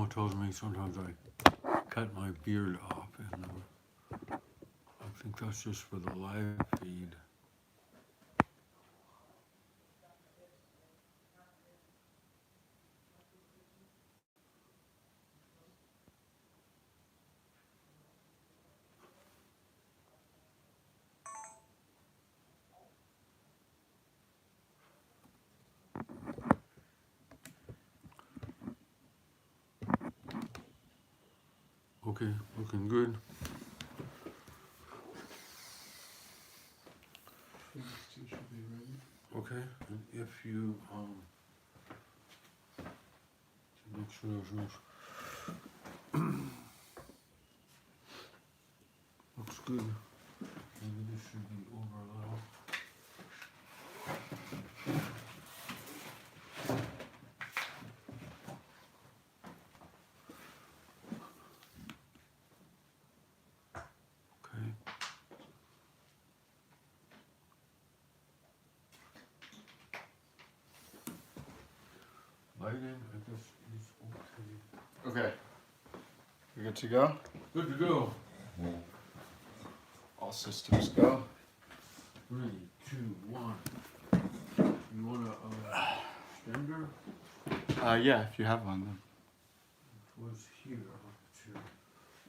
Grandma tells me sometimes I cut my beard off, and I think that's just for the live feed. Okay, looking good. Should be ready. Okay, and if you to make sure there's no looks good. Maybe this should be over a little. Okay. Lighting, I guess, is okay. Okay. We good to go? Good to go. All systems go. 3, 2, 1. You want a extender? Yeah, if you have one then. It was here. Too.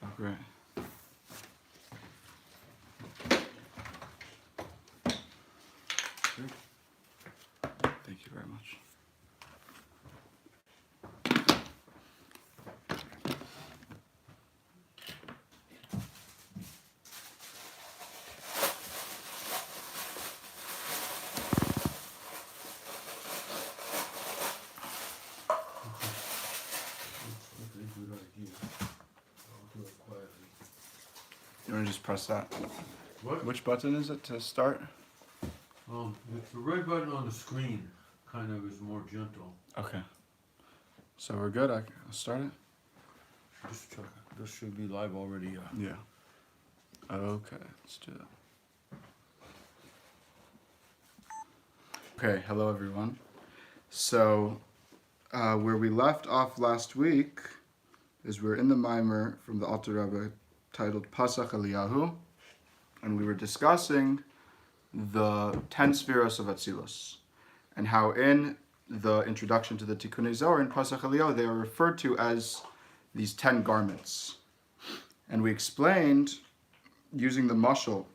Oh, great. Okay. Thank you very much. You want to just press that? What? Which button is it to start? It's the red button on the screen. Kind of is more gentle. Okay. So we're good? I'll start it? Just check it. This should be live already. Yeah. Okay, let's do that. Okay, hello everyone. So, where we left off last week is we're in the mimer from the Alter Rebbe titled Pasach Eliyahu, and we were discussing the 10 spheros of Atzilus, and how in the introduction to the Tikkunei Zohar in Pasach Eliyahu they are referred to as these 10 garments. And we explained, using the mashal,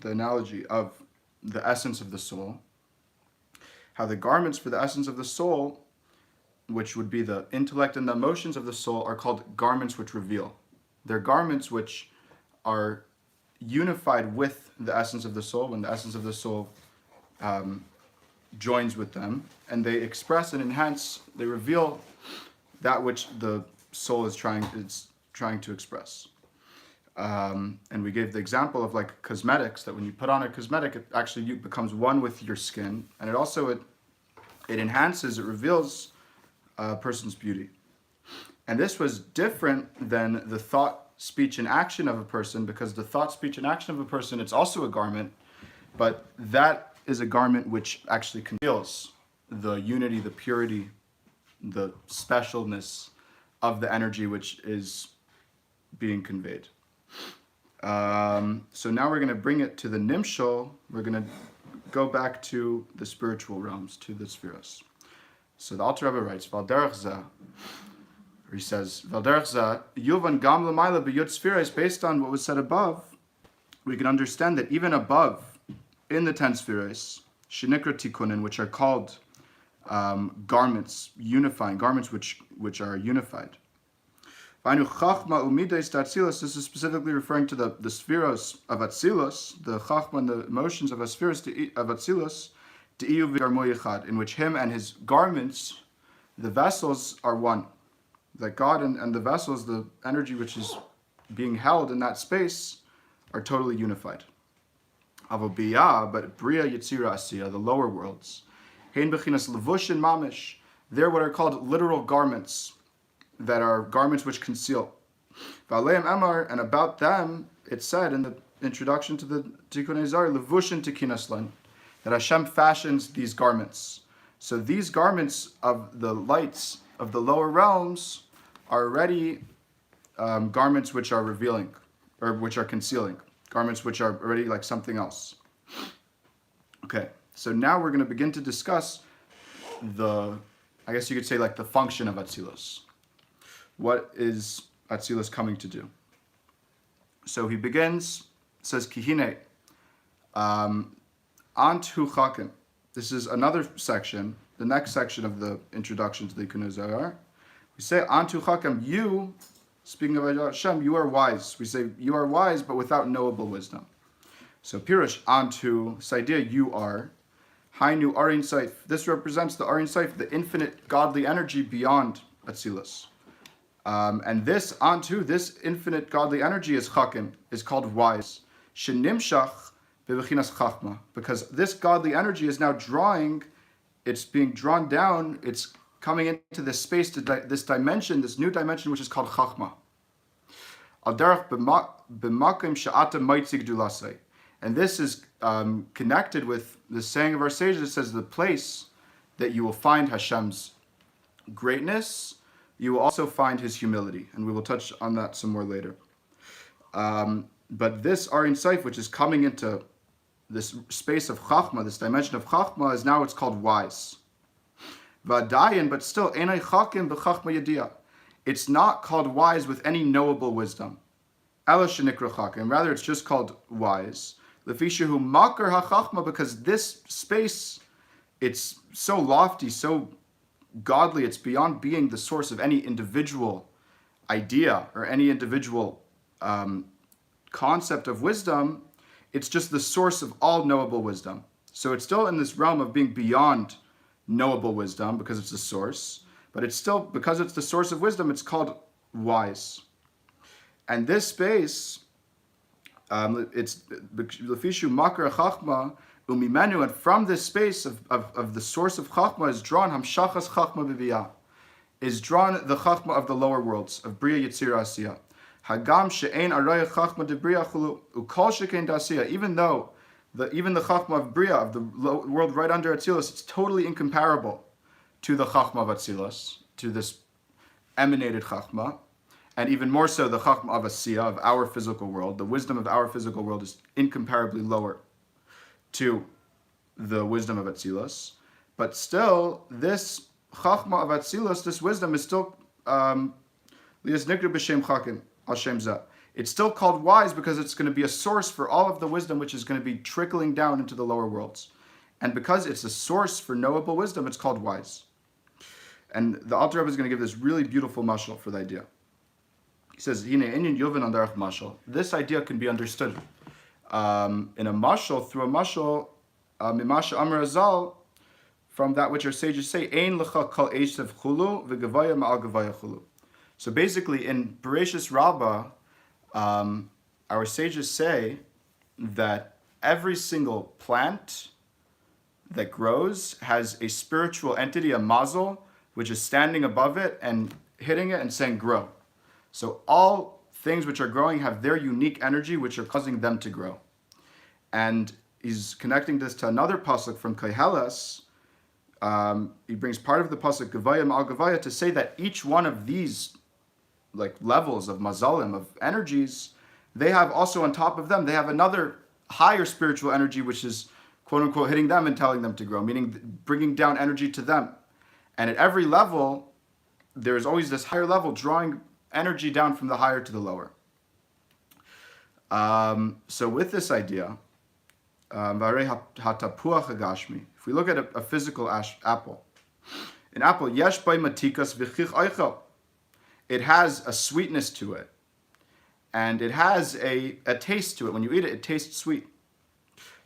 the analogy of the essence of the soul, how the garments for the essence of the soul, which would be the intellect and the emotions of the soul, are called garments which reveal. They're garments which are unified with the essence of the soul when the essence of the soul joins with them, and they express and enhance, they reveal that which the soul is trying to express. And we gave the example of like cosmetics, that when you put on a cosmetic, it actually becomes one with your skin, and it also it enhances, it reveals a person's beauty. And this was different than the thought, speech, and action of a person, because the thought, speech, and action of a person, it's also a garment, but that is a garment which actually conceals the unity, the purity, the specialness of the energy which is being conveyed. So now we're going to bring it to the nimshal. We're going to go back to the spiritual realms, to the spheros. So the Alter Rebbe writes, Valderech Zeh, he says, Valderech Zeh, Yuvan Gam L'mayla B'yud Spheros, based on what was said above, we can understand that even above, in the 10 spheros, Shenikra Tikkunin, which are called garments, unifying, garments which are unified. This is specifically referring to the spheros of Atzilus, the Chachma and the emotions of spheros of Atzilus, in which him and his garments, the vessels, are one. That God and the vessels, the energy which is being held in that space, are totally unified. Avobiyah, but Bria Yitzira Asiya, the lower worlds, Hein Bechinas Levushin Mamish, they're what are called literal garments, that are garments which conceal. V'aleim Emar, and about them, it said in the introduction to the Tikkunei Zohar, Levushin Tikinaslan, that Hashem fashions these garments. So these garments of the lights of the lower realms are already garments which are revealing, or which are concealing. Garments which are already like something else. Okay, so now we're going to begin to discuss I guess you could say like the function of Atzilus. What is Atzilus coming to do? So he begins, says, Kihine, Antu Chakim. This is another section, the next section of the introduction to the Ikun Zohar. We say, Antu Chakim, you, speaking of Hashem, you are wise. We say, you are wise, but without knowable wisdom. So, Pirush, Antu, Saidia, you are. Hainu Arin Saif. This represents the Arin Saif, the infinite godly energy beyond Atzilus. And this Antu, this infinite godly energy is Chakim, is called wise. Shenimshach bebechinas Chachma. Because this godly energy is now it's being drawn down, it's coming into this space, this dimension, this new dimension, which is called Chachma. Al derech b'makim she'ata maitzig dulasei. And this is connected with the saying of our sages. It says the place that you will find Hashem's greatness, you will also find his humility. And we will touch on that some more later. But this Arin Saif, which is coming into this space of Chachma, this dimension of Chachma, is now it's called wise. Vadayin, but still, Enai Chakim b'Chachma Yediyah. It's not called wise with any knowable wisdom. Ela shenikra Chakim. Rather, it's just called wise. Lefishahu makar hachachma, because this space, it's so lofty, so godly, it's beyond being the source of any individual idea or any individual concept of wisdom. It's just the source of all knowable wisdom. So it's still in this realm of being beyond knowable wisdom because it's the source, but it's still, because it's the source of wisdom, it's called wise. And this space, it's lefishu makar chachma umimenu, and from this space of the source of chachma is drawn hamshachas chachma b'biyah, is drawn the chachma of the lower worlds of bria yitzira asiya. Hagam she'ein araya chachma de bria chulu ukol shekein dasiya. Even though even the chachma of bria, of the world right under Atzilus, it's totally incomparable to the chachma of Atzilus, to this emanated chachma. And even more so, the chachma of Asiya, of our physical world, the wisdom of our physical world is incomparably lower to the wisdom of Atzilus. But still, this chachma of Atzilus, this wisdom is still lias nikra b'shem chakim al shem zeh. It's still called wise because it's going to be a source for all of the wisdom which is going to be trickling down into the lower worlds. And because it's a source for knowable wisdom, it's called wise. And the Alter Rebbe is going to give this really beautiful mashal for the idea. He says, this idea can be understood in a mashal, through a mashal, mimasha amar azal, from that which our sages say, ein lecha kol eshev chulu v'gavaya ma'al gavaya chulu. So basically, in Bereshis Rabbah, our sages say that every single plant that grows has a spiritual entity, a mazel, which is standing above it and hitting it and saying, grow. So all things which are growing have their unique energy, which are causing them to grow. And he's connecting this to another pasuk from Koheles. He brings part of the pasuk Gavaya Ma'al Gavaya to say that each one of these like levels of mazalim, of energies, they have also on top of them, they have another higher spiritual energy, which is quote unquote hitting them and telling them to grow, meaning bringing down energy to them. And at every level, there's always this higher level drawing energy down from the higher to the lower. So with this idea, if we look at a physical apple, an apple, yesh by matikas v'chich eichel, it has a sweetness to it, and it has a taste to it. When you eat it, it tastes sweet.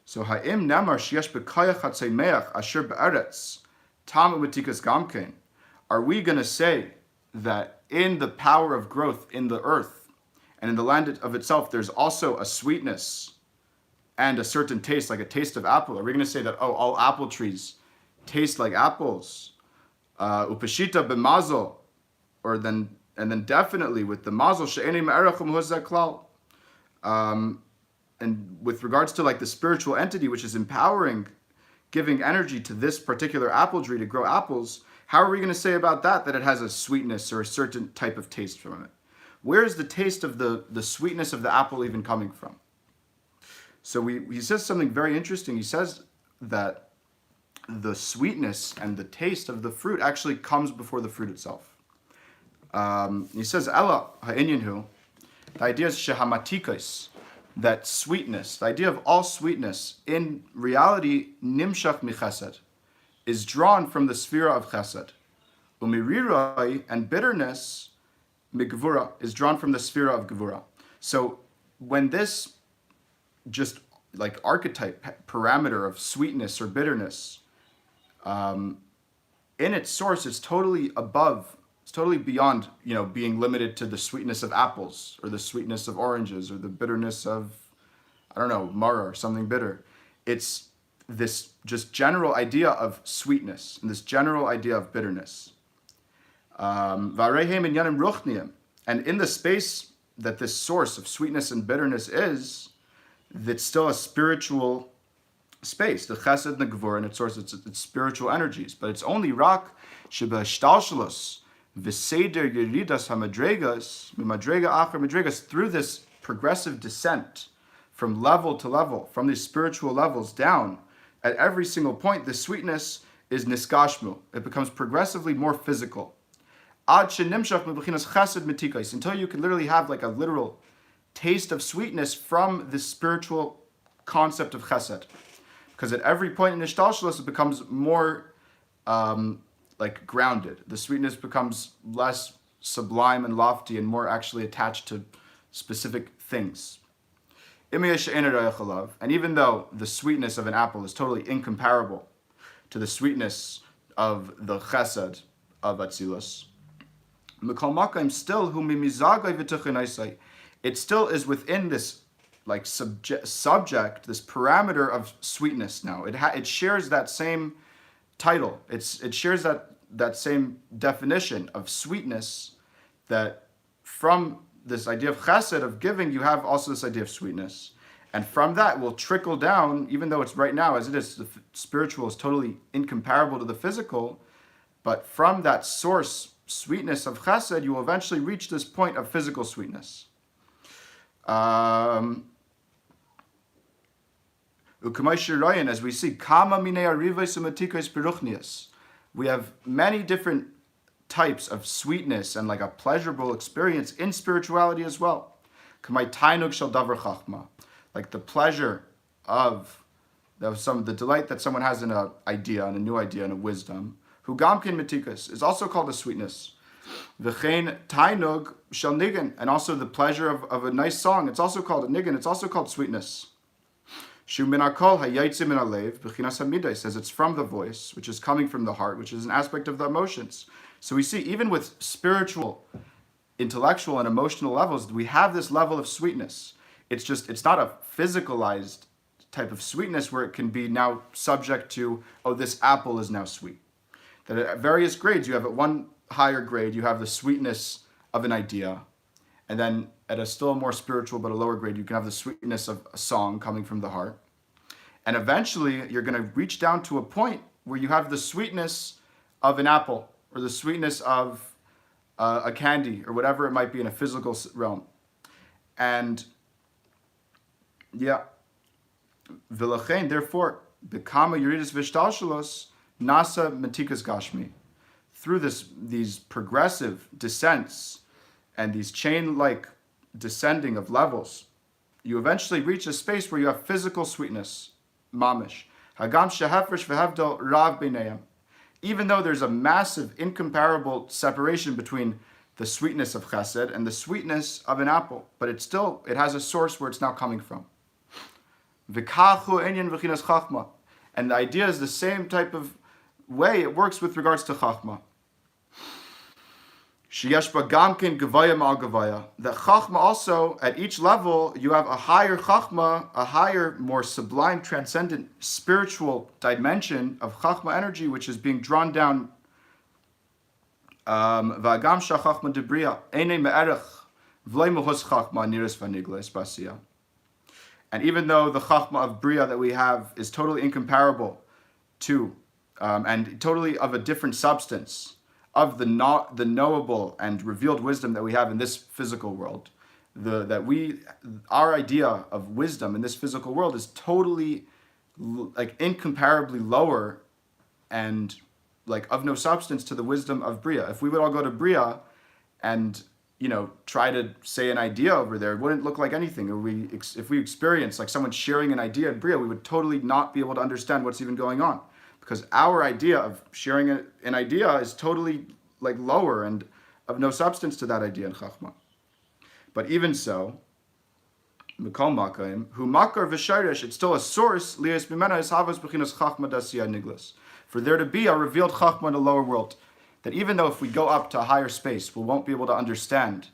So ha'im namar sheyesh b'kayach hatzeimeach asher be'eretz tam matikas gamkein. Are we going to say that in the power of growth in the earth and in the land of itself, there's also a sweetness and a certain taste, like a taste of apple? Are we going to say that, oh, all apple trees taste like apples? Upashita b'mazel, and then definitely with the mazel, she'eni me'erachum huzeh klal. And with regards to like the spiritual entity which is empowering, giving energy to this particular apple tree to grow apples, How are we going to say about that it has a sweetness or a certain type of taste from it? Where is the taste of the sweetness of the apple even coming from? So he says something very interesting. He says that the sweetness and the taste of the fruit actually comes before the fruit itself. He says, Ella ha'inyanhu, the idea is shehamatikos, that sweetness, the idea of all sweetness, in reality, nimshach michesed, is drawn from the sphere of chesed. Umirirai, and bitterness, migvura, is drawn from the sphere of gevura. So when this just like archetype parameter of sweetness or bitterness, in its source, it's totally above, it's totally beyond, being limited to the sweetness of apples or the sweetness of oranges or the bitterness of, mara or something bitter. It's this just general idea of sweetness and this general idea of bitterness. And in the space that this source of sweetness and bitterness is, that's still a spiritual space, the chesed and the gevura, and its source, it's spiritual energies. But it's only rak shebashtalshalos v'seder yeridas hamadregas mimadrega achar madregas, through this progressive descent from level to level, from these spiritual levels down. At every single point, the sweetness is niskashmu. It becomes progressively more physical. Ad shenimshach mebechinas chesed mitikais, until you can literally have like a literal taste of sweetness from the spiritual concept of chesed. Because at every point in ishtalshalos, it becomes more grounded. The sweetness becomes less sublime and lofty and more actually attached to specific things. And even though the sweetness of an apple is totally incomparable to the sweetness of the chesed of Atzilus, it still is within this subject, this parameter of sweetness now. It shares that same title. It shares that same definition of sweetness, that from this idea of chesed, of giving, you have also this idea of sweetness. And from that will trickle down, even though it's right now, as it is, the spiritual is totally incomparable to the physical, but from that source, sweetness of chesed, you will eventually reach this point of physical sweetness. As we see, we have many different types of sweetness and like a pleasurable experience in spirituality as well. Like the pleasure of the delight that someone has in an idea, and a new idea, and a wisdom. Hugamkin metikas is also called a sweetness. V'chein tainug shel nigan, and also the pleasure of a nice song. It's also called a nigan. It's also called sweetness. Shu min hakol hayaytze min halev b'chinas hamidah, says it's from the voice, which is coming from the heart, which is an aspect of the emotions. So we see even with spiritual, intellectual, and emotional levels, we have this level of sweetness. It's not a physicalized type of sweetness where it can be now subject to, this apple is now sweet. That at various grades, you have at one higher grade, you have the sweetness of an idea. And then at a still more spiritual but a lower grade, you can have the sweetness of a song coming from the heart. And eventually, you're going to reach down to a point where you have the sweetness of an apple, or the sweetness of a candy, or whatever it might be in a physical realm. And V'lachein, therefore, B'kama Yeridus V'shtalshalos Nasa Matikas Gashmi. Through these progressive descents and these chain-like descending of levels, you eventually reach a space where you have physical sweetness, mamish. Hagam shehefresh v'hevdol rav b'neiam. Even though there's a massive, incomparable separation between the sweetness of chesed and the sweetness of an apple, but it has a source where it's now coming from. V'kachu enyan v'chinas chachma. And the idea is the same type of way it works with regards to chachma. Sheyesh ba gamkin gevaya ma'al gevaya. That chachma also, at each level, you have a higher chachma, a higher, more sublime, transcendent, spiritual dimension of chachma energy, which is being drawn down. V'agam shachachma debriya einei me'erech v'lei muhus chachma niris v'nigles basiya. And even though the chachma of bria that we have is totally incomparable to and totally of a different substance of the knowable and revealed wisdom that we have in this physical world. Our idea of wisdom in this physical world is totally incomparably lower and of no substance to the wisdom of Bria. If we would all go to Bria and try to say an idea over there, it wouldn't look like anything. Or if we experience someone sharing an idea in Bria, we would totally not be able to understand what's even going on, because our idea of sharing an idea is totally lower and of no substance to that idea in Chachma. But even so, Mikol Makayim, who Makar v'Shayresh, it's still a source, Lias Bimena is Havas B'chinas Chachma Dasiya Niglas, for there to be a revealed Chachma in the lower world. That even though if we go up to a higher space, we won't be able to understand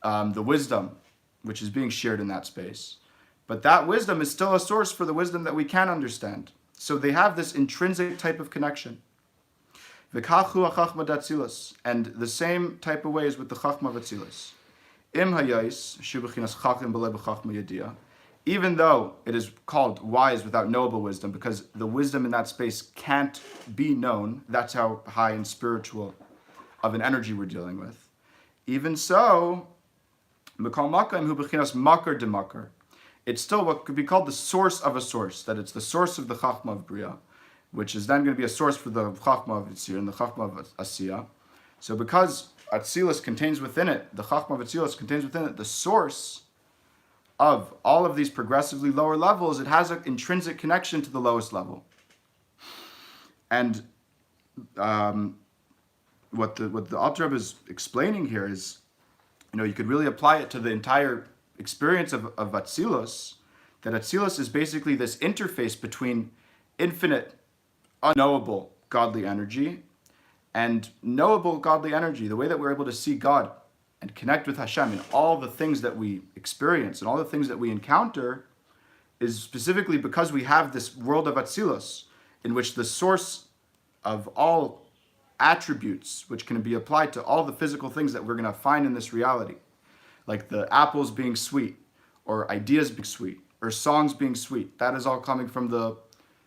the wisdom which is being shared in that space. But that wisdom is still a source for the wisdom that we can understand. So they have this intrinsic type of connection. V'kachu ha'chachma d'Atzilus, and the same type of way is with the Chachma d'Atzilus. Im hayais shubachinas chachim b'lei b'chachma yediyah, even though it is called wise without knowable wisdom, because the wisdom in that space can't be known. That's how high and spiritual of an energy we're dealing with. Even so, Mikol Makayim hu b'chinas makar de makar. It's still what could be called the source of a source, that it's the source of the Chachma of Bria, which is then going to be a source for the Chachma of Yitzir and the Chachma of Asiyah. So because Atzilus contains within it, the Chachma of Atzilus contains within it the source of all of these progressively lower levels, it has an intrinsic connection to the lowest level. And what the Alter Rebbe is explaining here is, you could really apply it to the entire experience of Atzilus, that Atzilus is basically this interface between infinite, unknowable godly energy and knowable godly energy, the way that we're able to see God and connect with Hashem in all the things that we experience and all the things that we encounter, is specifically because we have this world of Atzilus, in which the source of all attributes, which can be applied to all the physical things that we're going to find in this reality, like the apples being sweet, or ideas being sweet, or songs being sweet, that is all coming from the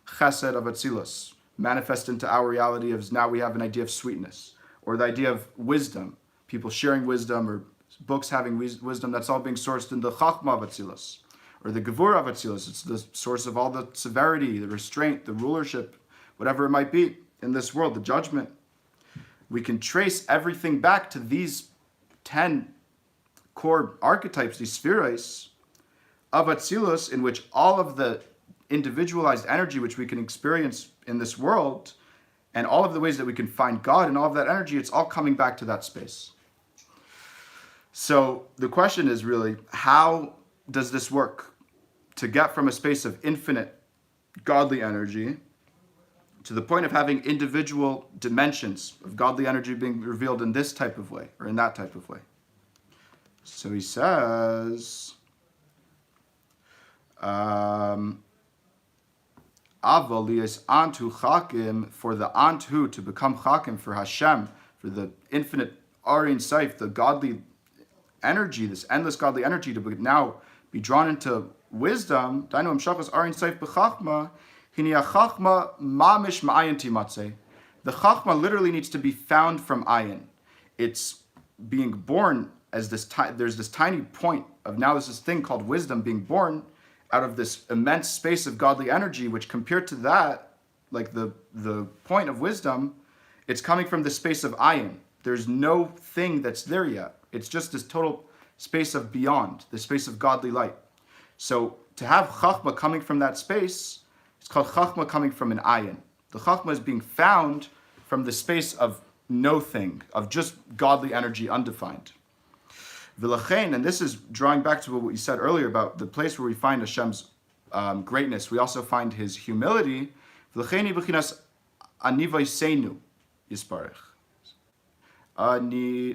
chesed of Atzilus, manifest into our reality of now we have an idea of sweetness, or the idea of wisdom, people sharing wisdom, or books having wisdom, that's all being sourced in the Chachma of Atzilus, or the Gevura of Atzilus. It's the source of all the severity, the restraint, the rulership, whatever it might be in this world, the judgment. We can trace everything back to these 10 core archetypes, these spheres of Atzilus, in which all of the individualized energy which we can experience in this world, and all of the ways that we can find God and all of that energy, it's all coming back to that space. So the question is really, how does this work? To get from a space of infinite godly energy to the point of having individual dimensions of godly energy being revealed in this type of way, or in that type of way. So he says, Aval liyas antu chakim, for the antu to become chakim, for Hashem, for the infinite Arin Saif, the godly energy, this endless godly energy, to now be drawn into wisdom. Dainu amshachas Arin Saif b'chachma, hini hachachma mamish ma'ayin timatze. The chachma literally needs to be found from ayin. It's being born as this. There's this tiny point of now. There's this thing called wisdom being born out of this immense space of godly energy, which compared to that, like the point of wisdom, it's coming from the space of ayin. There's no thing that's there yet. It's just this total space of beyond, the space of godly light. So to have chachma coming from that space, it's called chachma coming from an ayin. The chachma is being found from the space of no thing, of just godly energy, undefined. V'lachein, and this is drawing back to what you said earlier about the place where we find Hashem's greatness. We also find His humility. V'lachein b'chinas ani vayseinu yisparech. Ani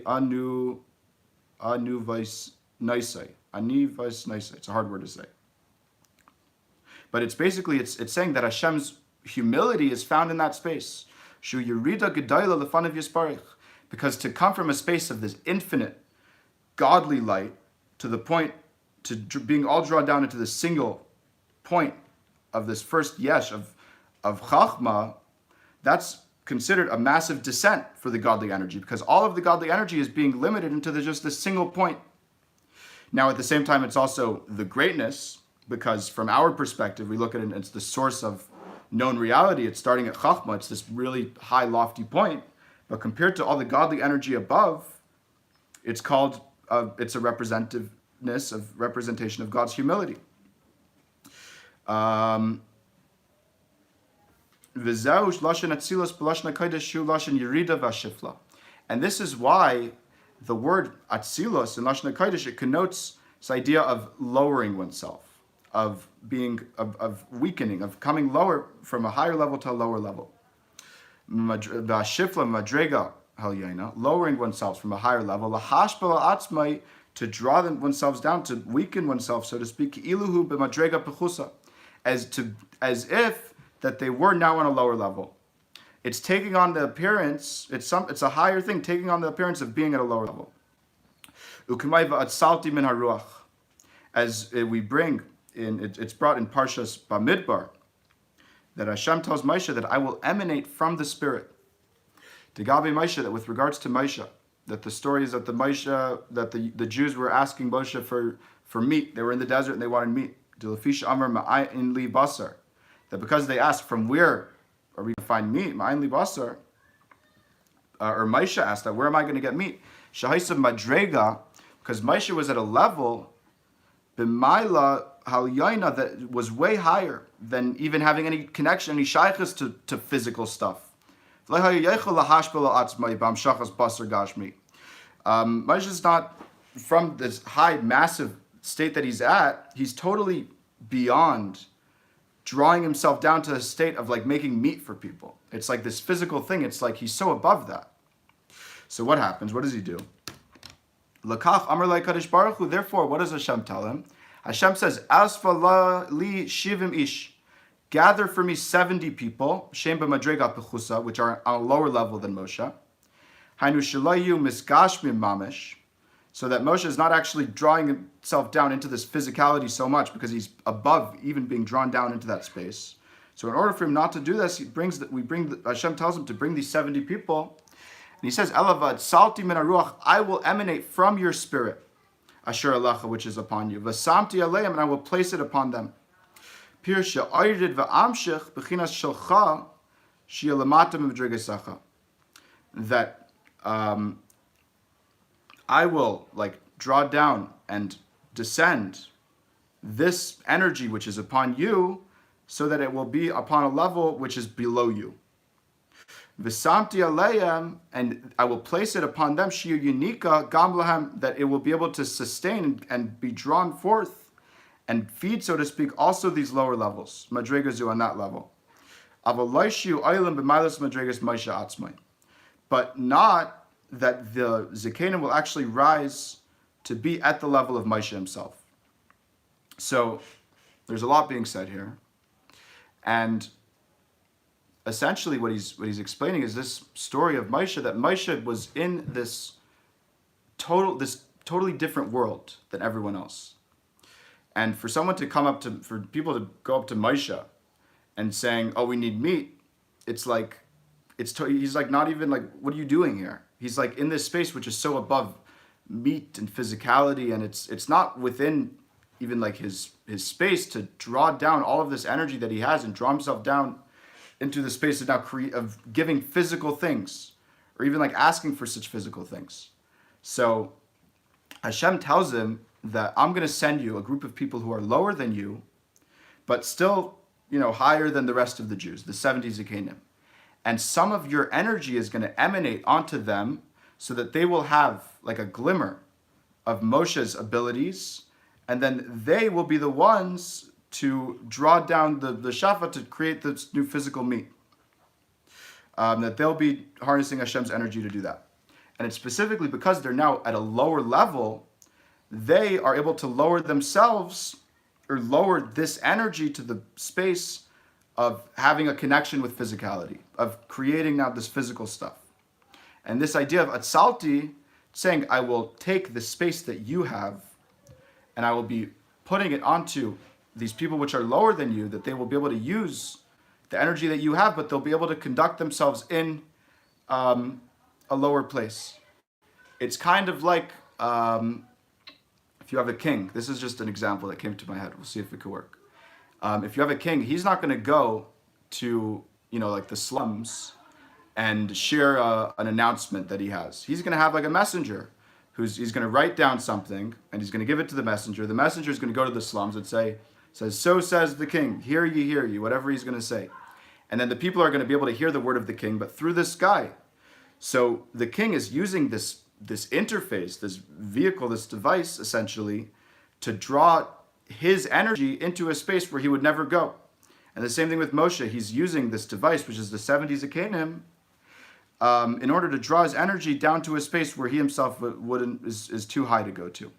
vais naisai. Ani vais naisai. It's a hard word to say. But it's basically, it's saying that Hashem's humility is found in that space. Shu yirida gedayla lefanav yisparech. Because to come from a space of this infinite godly light to the point to being all drawn down into this single point of this first yesh of chachma, that's considered a massive descent for the godly energy, because all of the godly energy is being limited into just this single point. Now, at the same time, it's also the greatness, because from our perspective, we look at it, it's the source of known reality. It's starting at Chachma. It's this really high, lofty point. But compared to all the godly energy above, it's called, it's a representation of God's humility. And this is why the word Atzilus in Lashon HaKodesh, it connotes this idea of lowering oneself, of weakening, of coming lower from a higher level to a lower level. Shifla madrega halyina, lowering oneself from a higher level. Lahashbala atzmai, to draw oneself down, to weaken oneself, so to speak. Iluhu b'madrega pechusa, as if that they were now on a lower level. It's taking on the appearance. It's a higher thing, taking on the appearance of being at a lower level. Ukamai va'atsalti min haruach, as we bring in, it's brought in Parshas Bamidbar, that Hashem tells Moshe that I will emanate from the Spirit. To Gabi Moshe, that with regards to Moshe, that the story is that the Jews were asking Moshe for meat. They were in the desert and they wanted meat. Dilafisha Amar Ma'ayin Li Basar, that because they asked from where are we going to find meat, Ma'ayin Li Basar, or Moshe asked that, where am I going to get meat? Shahaisa Madrega, because Moshe was at a level B'maila Halyaina that was way higher than even having any connection, any shaykhs to physical stuff. Moshe is not from this high, massive state that he's at. He's totally beyond drawing himself down to a state of like making meat for people. It's like this physical thing. It's like he's so above that. So what happens? What does he do? Lakach Amar Lai Kadosh Baruch Hu. Therefore, what does Hashem tell him? Hashem says, Asfa li shivim ish, gather for me 70 people, Shem b'madrega pechusa, which are on a lower level than Moshe. Hainu shelayu misgashmim mamish, so that Moshe is not actually drawing himself down into this physicality so much, because he's above even being drawn down into that space. So in order for him not to do this, Hashem tells him to bring these 70 people, and he says, Elavad salti min haruach, I will emanate from your spirit. Asher Halacha, which is upon you. V'samti aleim, and I will place it upon them. Pir she'oirid v'amshich b'chinas shelcha she'elamata m'madregesacha. That I will like draw down and descend this energy which is upon you, so that it will be upon a level which is below you. V'samti aleim, and I will place it upon them, shiu yunika gam lahem, that it will be able to sustain and be drawn forth and feed, so to speak, also these lower levels, madregazu on that level. Avalai shiu oilim b'mailas madregas Moshe atzmai, but not that the Zikanim will actually rise to be at the level of Moshe himself. So there's a lot being said here, and essentially what he's explaining is this story of Moshe, that Moshe was in this totally different world than everyone else. And for people to go up to Moshe and saying, oh, we need meat, it's like, he's like, not even like, what are you doing here? He's like in this space which is so above meat and physicality, and it's not within even like his space to draw down all of this energy that he has and draw himself down into the space of now of giving physical things, or even like asking for such physical things. So Hashem tells him that I'm going to send you a group of people who are lower than you, but still, higher than the rest of the Jews, the 70 Zikanim. And some of your energy is going to emanate onto them, so that they will have like a glimmer of Moshe's abilities, and then they will be the ones to draw down the shafa to create this new physical meat. That they'll be harnessing Hashem's energy to do that. And it's specifically because they're now at a lower level, they are able to lower themselves, or lower this energy to the space of having a connection with physicality, of creating now this physical stuff. And this idea of Atsalti, saying, I will take the space that you have, and I will be putting it onto these people which are lower than you, that they will be able to use the energy that you have, but they'll be able to conduct themselves in a lower place. It's kind of like if you have a king. This is just an example that came to my head. We'll see if it could work. If you have a king, he's not going to go to, like the slums and share an announcement that he has. He's going to have like a messenger he's going to write down something and he's going to give it to the messenger. The messenger is going to go to the slums and says, so says the king, hear ye, whatever he's going to say. And then the people are going to be able to hear the word of the king, but through this guy. So the king is using this interface, this vehicle, this device, essentially, to draw his energy into a space where he would never go. And the same thing with Moshe. He's using this device, which is the 70 Zakanim, in order to draw his energy down to a space where he himself is too high to go to.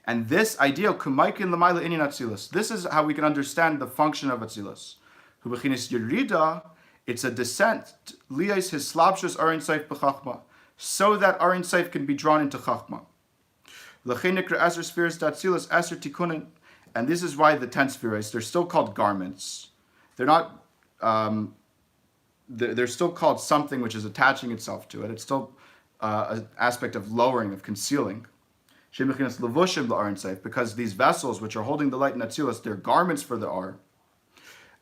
And this idea, kumaikin l'mayla inyan atzilus, this is how we can understand the function of atzilus. Hu b'chinas yerida, it's a descent, liyais his slabshus arin seif b'chachma, so that arin seif can be drawn into chachma. L'chein nikra eser spheres d'atzilus eser tikunin, and this is why the 10 spheres, they're still called garments. They're not, they're still called something which is attaching itself to it. It's still an aspect of lowering, of concealing. Because these vessels which are holding the light in Atzilus, they're garments for the Ar,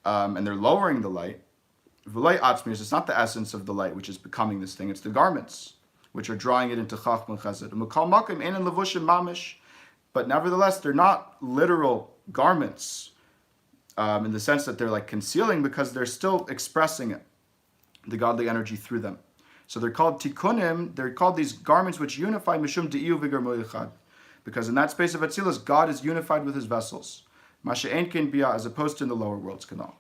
and they're lowering the light. It's not the essence of the light which is becoming this thing, it's the garments which are drawing it into Chachma and Chesed. But nevertheless, they're not literal garments in the sense that they're like concealing, because they're still expressing it, the godly energy through them. So they're called tikkunim, they're called these garments which unify mishum de'iyu v'germo yichad. Because in that space of Atzilus, God is unified with his vessels. Masha ein ken biyah, as opposed to in the lower worlds canal.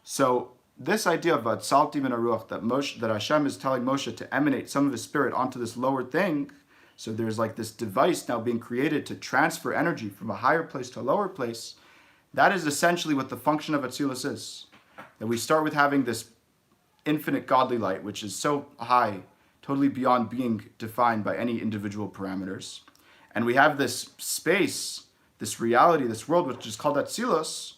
So this idea of Vatsalti min haruach, that Hashem is telling Moshe to emanate some of his spirit onto this lower thing, so there's like this device now being created to transfer energy from a higher place to a lower place, that is essentially what the function of Atzilus is. That we start with having this infinite godly light, which is so high, totally beyond being defined by any individual parameters. And we have this space, this reality, this world, which is called Atzilus,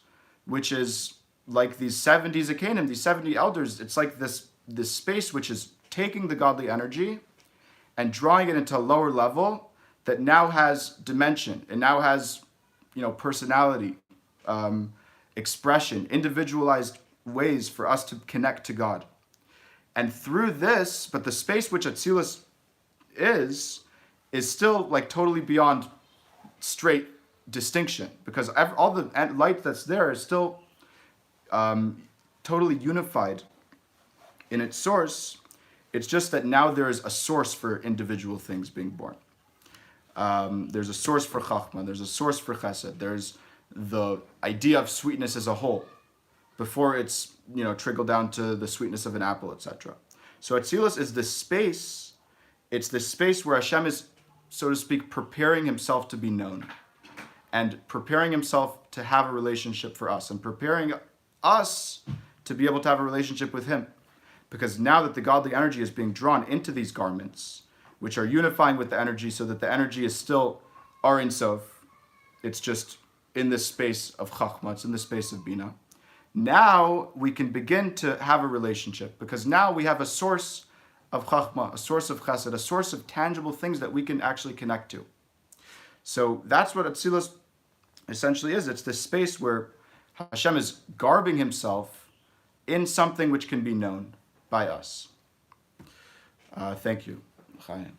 which is like these 70 Zakanim, these 70 elders. It's like this space which is taking the godly energy and drawing it into a lower level that now has dimension, and now has, personality, expression, individualized ways for us to connect to God. And through this, but the space which Atzilus is still like totally beyond straight distinction, because all the light that's there is still totally unified in its source. It's just that now there is a source for individual things being born. There's a source for Chachma, there's a source for Chesed, there's the idea of sweetness as a whole, before it's trickled down to the sweetness of an apple, etc. So Atzilus is this space. It's this space where Hashem is, so to speak, preparing himself to be known, and preparing himself to have a relationship for us, and preparing us to be able to have a relationship with him. Because now that the godly energy is being drawn into these garments, which are unifying with the energy, so that the energy is still Ar Ein Sof, it's just in this space of Chachma, it's in the space of Bina. Now we can begin to have a relationship, because now we have a source of Chachma, a source of Chesed, a source of tangible things that we can actually connect to. So that's what Atzilus essentially is. It's this space where Hashem is garbing himself in something which can be known by us. Thank you, Chaim.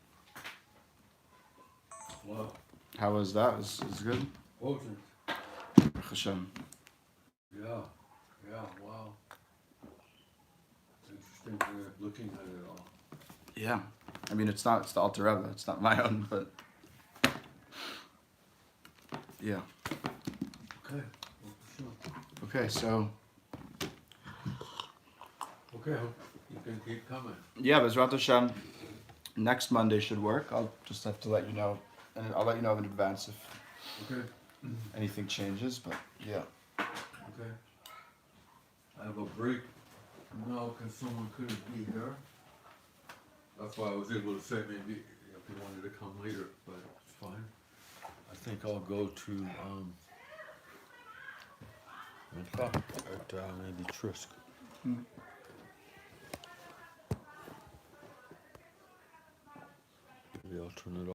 Wow. How was that? Is good? Potent. Hashem. Yeah, wow. Interesting way of looking at it all. Yeah. I mean, it's the Alter Rebbe. It's not my own, but yeah. Okay, well, sure. Okay, so Okay, you can keep coming. yeah, Bezrat Hashem, next Monday should work. I'll just have to let you know, and I'll let you know in advance if Okay. anything changes, but yeah. Okay. I have a break now because someone couldn't be here. That's why I was able to say maybe if you wanted to come later, but it's fine. I think I'll go to At maybe Trisk. Maybe I'll turn it off.